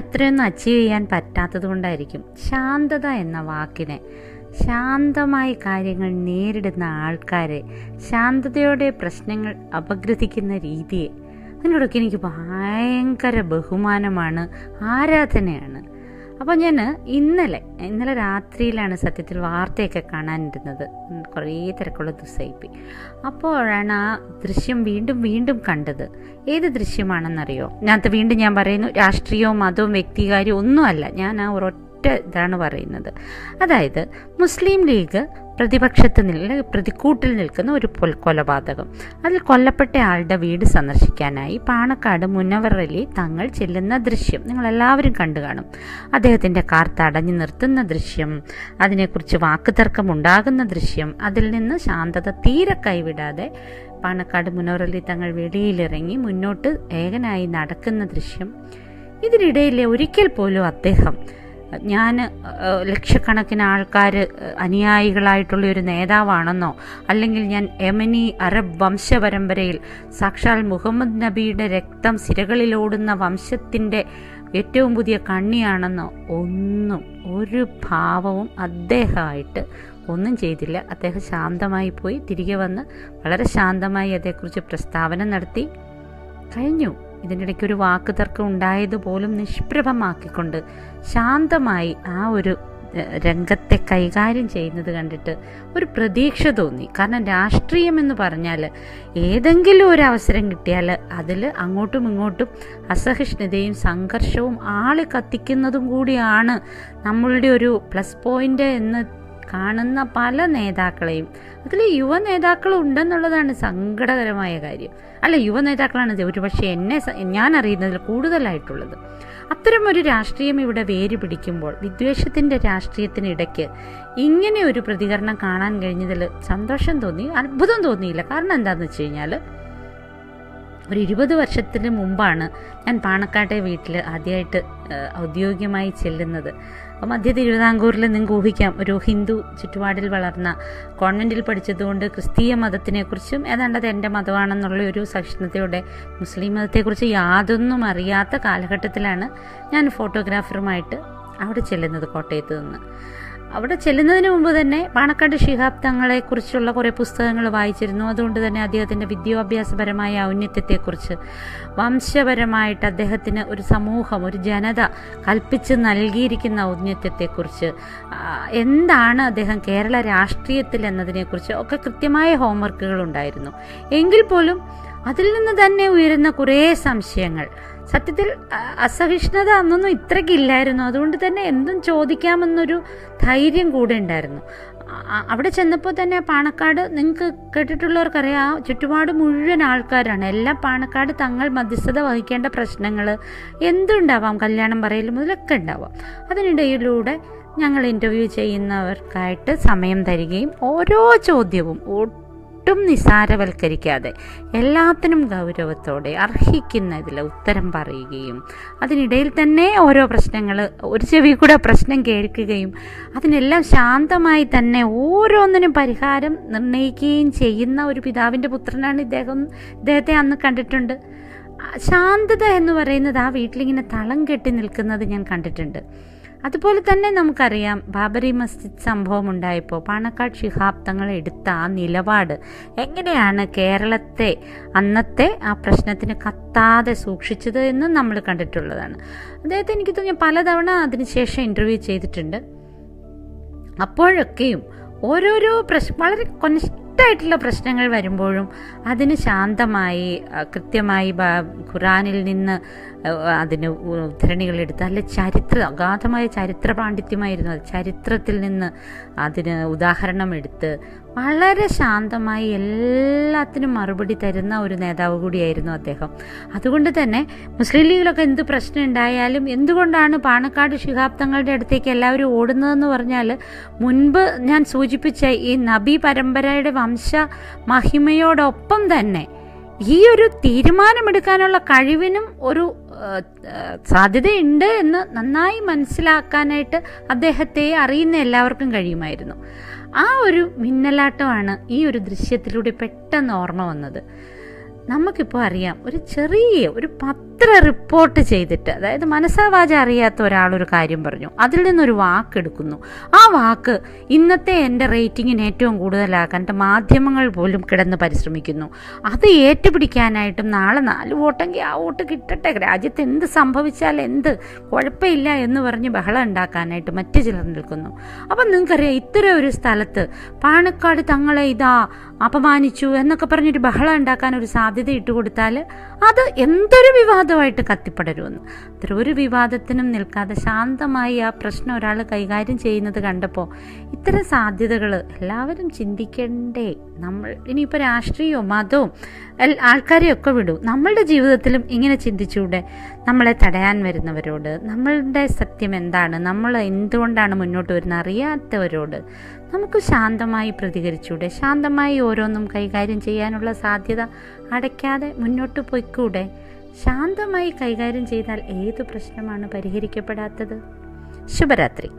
അത്രയൊന്നും അച്ചീവ് ചെയ്യാൻ പറ്റാത്തത് കൊണ്ടായിരിക്കും ശാന്തത എന്ന വാക്കിനെ, ശാന്തമായി കാര്യങ്ങൾ നേരിടുന്ന ആൾക്കാരെ, ശാന്തതയോടെ പ്രശ്നങ്ങൾ അപഗ്രഥിക്കുന്ന രീതിയെ, അതിനോടൊക്കെ എനിക്ക് ഭയങ്കര ബഹുമാനമാണ്, ആരാധനയാണ്. അപ്പോൾ ഞാൻ ഇന്നലെ രാത്രിയിലാണ് സത്യത്തിൽ വാർത്തയൊക്കെ കാണാനിരുന്നത്. കുറേ തിരക്കുള്ള ദിവസമായിപ്പോയി. അപ്പോഴാണ് ആ ദൃശ്യം വീണ്ടും വീണ്ടും കണ്ടത്. ഏത് ദൃശ്യമാണെന്നറിയോ? വീണ്ടും ഞാൻ പറയുന്നു, രാഷ്ട്രീയവും മതവും വ്യക്തികാര്യവും ഒന്നുമല്ല, ഞാൻ ആ ഒരൊറ്റ ഇതാണ് പറയുന്നത്. അതായത് മുസ്ലിം ലീഗ് പ്രതിക്കൂട്ടിൽ നിൽക്കുന്ന ഒരു കൊലപാതകം. അതിൽ കൊല്ലപ്പെട്ട ആളുടെ വീട് സന്ദർശിക്കാനായി പാണക്കാട് മുനവർ അലി തങ്ങൾ ചെല്ലുന്ന ദൃശ്യം നിങ്ങളെല്ലാവരും കണ്ടു കാണും. അദ്ദേഹത്തിൻ്റെ കാർ തടഞ്ഞു നിർത്തുന്ന ദൃശ്യം, അതിനെക്കുറിച്ച് വാക്കുതർക്കം ഉണ്ടാകുന്ന ദൃശ്യം, അതിൽ നിന്ന് ശാന്തത തീരെ കൈവിടാതെ പാണക്കാട് മുനവർ അലി തങ്ങൾ വെളിയിലിറങ്ങി മുന്നോട്ട് ഏകനായി നടക്കുന്ന ദൃശ്യം. ഇതിനിടയിൽ ഒരിക്കൽ പോലും അദ്ദേഹം ഞാൻ ലക്ഷക്കണക്കിന് ആൾക്കാർ അനുയായികളായിട്ടുള്ള ഒരു നേതാവാണെന്നോ, അല്ലെങ്കിൽ ഞാൻ യമനി അറബ് വംശപരമ്പരയിൽ സാക്ഷാൽ മുഹമ്മദ് നബിയുടെ രക്തം സിരകളിലോടുന്ന വംശത്തിൻ്റെ ഏറ്റവും പുതിയ കണ്ണിയാണെന്നോ ഒരു ഭാവവും അദ്ദേഹമായിട്ട് ഒന്നും ചെയ്തില്ല. അദ്ദേഹം ശാന്തമായി പോയി തിരികെ വന്ന് വളരെ ശാന്തമായി അതേക്കുറിച്ച് പ്രസ്താവന നടത്തി കഴിഞ്ഞു. ഇതിനിടയ്ക്ക് ഒരു വാക്ക് തർക്കം ഉണ്ടായതുപോലും നിഷ്പ്രഭമാക്കിക്കൊണ്ട് ശാന്തമായി ആ ഒരു രംഗത്തെ കൈകാര്യം ചെയ്യുന്നത് കണ്ടിട്ട് ഒരു പ്രതീക്ഷ തോന്നി. കാരണം രാഷ്ട്രീയം എന്ന് പറഞ്ഞാൽ ഏതെങ്കിലും ഒരു അവസരം കിട്ടിയാൽ അതിൽ അങ്ങോട്ടും ഇങ്ങോട്ടും അസഹിഷ്ണുതയും സംഘർഷവും ആളെ കത്തിക്കുന്നതും കൂടിയാണ് നമ്മളുടെ ഒരു പ്ലസ് പോയിന്റ് എന്ന് കാണുന്ന പല നേതാക്കളെയും, അതിൽ യുവ നേതാക്കളും ഉണ്ടെന്നുള്ളതാണ് സങ്കടകരമായ കാര്യം. അല്ല, യുവ നേതാക്കളാണ് ഒരുപക്ഷെ ഞാൻ അറിയുന്നതിൽ കൂടുതലായിട്ടുള്ളത്. അത്തരമൊരു രാഷ്ട്രീയം ഇവിടെ വേര് പിടിക്കുമ്പോൾ വിദ്വേഷത്തിൻ്റെ രാഷ്ട്രീയത്തിനിടയ്ക്ക് ഇങ്ങനെ ഒരു പ്രതികരണം കാണാൻ കഴിഞ്ഞതിൽ സന്തോഷം തോന്നി, അത്ഭുതം തോന്നിയില്ല. കാരണം എന്താണെന്ന് വെച്ച് കഴിഞ്ഞാൽ ഒരു 20 വർഷത്തിന് മുമ്പാണ് ഞാൻ പാണക്കാട്ടെ വീട്ടിൽ ആദ്യമായിട്ട് ഔദ്യോഗികമായി ചെല്ലുന്നത്. മധ്യ തിരുവിതാംകൂറിൽ നിങ്ങൾക്ക് ഊഹിക്കാം, ഒരു ഹിന്ദു ചുറ്റുപാടിൽ വളർന്ന, കോൺവെൻറ്റിൽ പഠിച്ചതുകൊണ്ട് ക്രിസ്തീയ മതത്തിനെക്കുറിച്ചും ഏതാണ്ട് അത് എൻ്റെ മതമാണെന്നുള്ള ഒരു സഹിഷ്ണുതയോടെ മുസ്ലിം മതത്തെക്കുറിച്ച് യാതൊന്നും അറിയാത്ത കാലഘട്ടത്തിലാണ് ഞാൻ ഫോട്ടോഗ്രാഫറുമായിട്ട് അവിടെ ചെല്ലുന്നത്, കോട്ടയത്ത് നിന്ന്. അവിടെ ചെല്ലുന്നതിന് മുമ്പ് തന്നെ പാണക്കാട് ശിഹാബ് തങ്ങളെക്കുറിച്ചുള്ള കുറേ പുസ്തകങ്ങൾ വായിച്ചിരുന്നു. അതുകൊണ്ട് തന്നെ അദ്ദേഹത്തിൻ്റെ വിദ്യാഭ്യാസപരമായ ഔന്നത്യത്തെക്കുറിച്ച്, വംശപരമായിട്ട് അദ്ദേഹത്തിന് ഒരു സമൂഹം, ഒരു ജനത കൽപ്പിച്ച് നൽകിയിരിക്കുന്ന ഔന്നത്യത്തെക്കുറിച്ച്, എന്താണ് അദ്ദേഹം കേരള രാഷ്ട്രീയത്തിൽ എന്നതിനെക്കുറിച്ച് ഒക്കെ കൃത്യമായ ഹോംവർക്കുകൾ ഉണ്ടായിരുന്നു. എങ്കിൽ പോലും അതിൽ നിന്ന് തന്നെ ഉയരുന്ന കുറേ സംശയങ്ങൾ, സത്യത്തിൽ അസഹിഷ്ണുത അന്നൊന്നും ഇത്രയ്ക്കില്ലായിരുന്നു. അതുകൊണ്ട് തന്നെ എന്തും ചോദിക്കാമെന്നൊരു ധൈര്യം കൂടെ ഉണ്ടായിരുന്നു. അവിടെ ചെന്നപ്പോൾ തന്നെ പാണക്കാട്, നിങ്ങൾക്ക് കേട്ടിട്ടുള്ളവർക്കറിയാം, ചുറ്റുപാട് മുഴുവൻ ആൾക്കാരാണ്. എല്ലാം പാണക്കാട് തങ്ങൾ മധ്യസ്ഥത വഹിക്കേണ്ട പ്രശ്നങ്ങൾ എന്തുണ്ടാവാം, കല്യാണം പറയൽ മുതലൊക്കെ ഉണ്ടാവാം. അതിനിടയിലൂടെ ഞങ്ങൾ ഇൻ്റർവ്യൂ ചെയ്യുന്നവർക്കായിട്ട് സമയം തരികയും ഓരോ ചോദ്യവും ഒട്ടും നിസാരവൽക്കരിക്കാതെ എല്ലാത്തിനും ഗൗരവത്തോടെ അർഹിക്കുന്നതിൽ ഉത്തരം പറയുകയും, അതിനിടയിൽ തന്നെ ഓരോ പ്രശ്നങ്ങൾ, ഒരു ചെവി കൂടെ പ്രശ്നം കേൾക്കുകയും അതിനെല്ലാം ശാന്തമായി തന്നെ ഓരോന്നിനും പരിഹാരം നിർണ്ണയിക്കുകയും ചെയ്യുന്ന ഒരു പിതാവിൻ്റെ പുത്രനാണ് ഇദ്ദേഹത്തെ അന്ന് കണ്ടിട്ടുണ്ട്. ശാന്തത എന്ന് പറയുന്നത് ആ വീട്ടിലിങ്ങനെ തളം കെട്ടി നിൽക്കുന്നത് ഞാൻ കണ്ടിട്ടുണ്ട്. അതുപോലെ തന്നെ നമുക്കറിയാം, ബാബറി മസ്ജിദ് സംഭവം ഉണ്ടായപ്പോൾ പാണക്കാട് ശിഹാബ് തങ്ങൾ എടുത്ത ആ നിലപാട് എങ്ങനെയാണ് കേരളത്തെ അന്നത്തെ ആ പ്രശ്നത്തിന് കത്താതെ സൂക്ഷിച്ചത് എന്ന് നമ്മൾ കണ്ടിട്ടുള്ളതാണ്. അദ്ദേഹത്തെ എനിക്ക് തോന്നിയ പലതവണ അതിനുശേഷം ഇൻ്റർവ്യൂ ചെയ്തിട്ടുണ്ട്. അപ്പോഴൊക്കെയും ഓരോരോ വളരെ കൊനിഷ്ഠായിട്ടുള്ള പ്രശ്നങ്ങൾ വരുമ്പോഴും അതിന് ശാന്തമായി കൃത്യമായി ഖുറാനിൽ നിന്ന് അതിന് ഉദ്ധരണികളെടുത്ത്, അല്ലെ അഗാധമായ ചരിത്ര പാണ്ഡിത്യമായിരുന്നു അത്, ചരിത്രത്തിൽ നിന്ന് അതിന് ഉദാഹരണം എടുത്ത് വളരെ ശാന്തമായി എല്ലാത്തിനും മറുപടി തരുന്ന ഒരു നേതാവ് കൂടിയായിരുന്നു അദ്ദേഹം. അതുകൊണ്ട് തന്നെ മുസ്ലിം ലീഗിലൊക്കെ എന്ത് പ്രശ്നം ഉണ്ടായാലും എന്തുകൊണ്ടാണ് പാണക്കാട് ശിഹാബ് തങ്ങളുടെ അടുത്തേക്ക് എല്ലാവരും ഓടുന്നതെന്ന് പറഞ്ഞാൽ, മുൻപ് ഞാൻ സൂചിപ്പിച്ച ഈ നബി പരമ്പരയുടെ വംശ മഹിമയോടൊപ്പം തന്നെ ഈ ഒരു തീരുമാനമെടുക്കാനുള്ള കഴിവിനും ഒരു സാധ്യതയുണ്ട് എന്ന് നന്നായി മനസ്സിലാക്കാനായിട്ട് അദ്ദേഹത്തെ അറിയുന്ന എല്ലാവർക്കും കഴിയുമായിരുന്നു. ആ ഒരു മിന്നലാട്ടമാണ് ഈ ഒരു ദൃശ്യത്തിലൂടെ പെട്ടെന്ന് ഓർമ്മ വന്നത്. നമുക്കിപ്പോൾ അറിയാം, ഒരു 10 ഇത്ര റിപ്പോർട്ട് ചെയ്തിട്ട്, അതായത് മനസ്സാവാച അറിയാത്ത ഒരാളൊരു കാര്യം പറഞ്ഞു, അതിൽ നിന്നൊരു വാക്കെടുക്കുന്നു. ആ വാക്ക് ഇന്നത്തെ എൻ്റെ റേറ്റിങ്ങിന് ഏറ്റവും കൂടുതലാക്കാൻ മാധ്യമങ്ങൾ പോലും കിടന്ന് പരിശ്രമിക്കുന്നു. അത് ഏറ്റുപിടിക്കാനായിട്ടും നാളെ 4 വോട്ടെങ്കിൽ ആ വോട്ട് കിട്ടട്ടെ, രാജ്യത്ത് എന്ത് സംഭവിച്ചാൽ എന്ത് കുഴപ്പമില്ല എന്ന് പറഞ്ഞ് ബഹളം ഉണ്ടാക്കാനായിട്ട് മറ്റു ചിലർ നിൽക്കുന്നു. അപ്പം നിങ്ങൾക്കറിയാം, ഇത്തരം ഒരു സ്ഥലത്ത് പാണക്കാട് തങ്ങളെ ഇതാ അപമാനിച്ചു എന്നൊക്കെ പറഞ്ഞൊരു ബഹളം ഉണ്ടാക്കാൻ ഒരു സാധ്യത ഇട്ടുകൊടുത്താൽ അത് എന്തൊരു വിവാദമായിട്ട് കത്തിപ്പടരുമെന്ന്. ഇത്തരം ഒരു വിവാദത്തിനും നിൽക്കാതെ ശാന്തമായി ആ പ്രശ്നം ഒരാൾ കൈകാര്യം ചെയ്യുന്നത് കണ്ടപ്പോൾ ഇത്തരം സാധ്യതകൾ എല്ലാവരും ചിന്തിക്കണ്ടേ? നമ്മൾ ഇനിയിപ്പോൾ രാഷ്ട്രീയവും മതവും ആൾക്കാരെയൊക്കെ വിടും, നമ്മളുടെ ജീവിതത്തിലും ഇങ്ങനെ ചിന്തിച്ചൂടെ? നമ്മളെ തടയാൻ വരുന്നവരോട്, നമ്മളുടെ സത്യം എന്താണ്, നമ്മൾ എന്തുകൊണ്ടാണ് മുന്നോട്ട് വരുന്നത് അറിയാത്തവരോട് നമുക്ക് ശാന്തമായി പ്രതികരിച്ചൂടെ? ശാന്തമായി ഓരോന്നും കൈകാര്യം ചെയ്യാനുള്ള സാധ്യത അടയ്ക്കാതെ മുന്നോട്ട് പോയിക്കൂടെ? ശാന്തമായി കൈകാര്യം ചെയ്താൽ ഏതു പ്രശ്നമാണ് പരിഹരിക്കപ്പെടാത്തത്? ശുഭരാത്രി.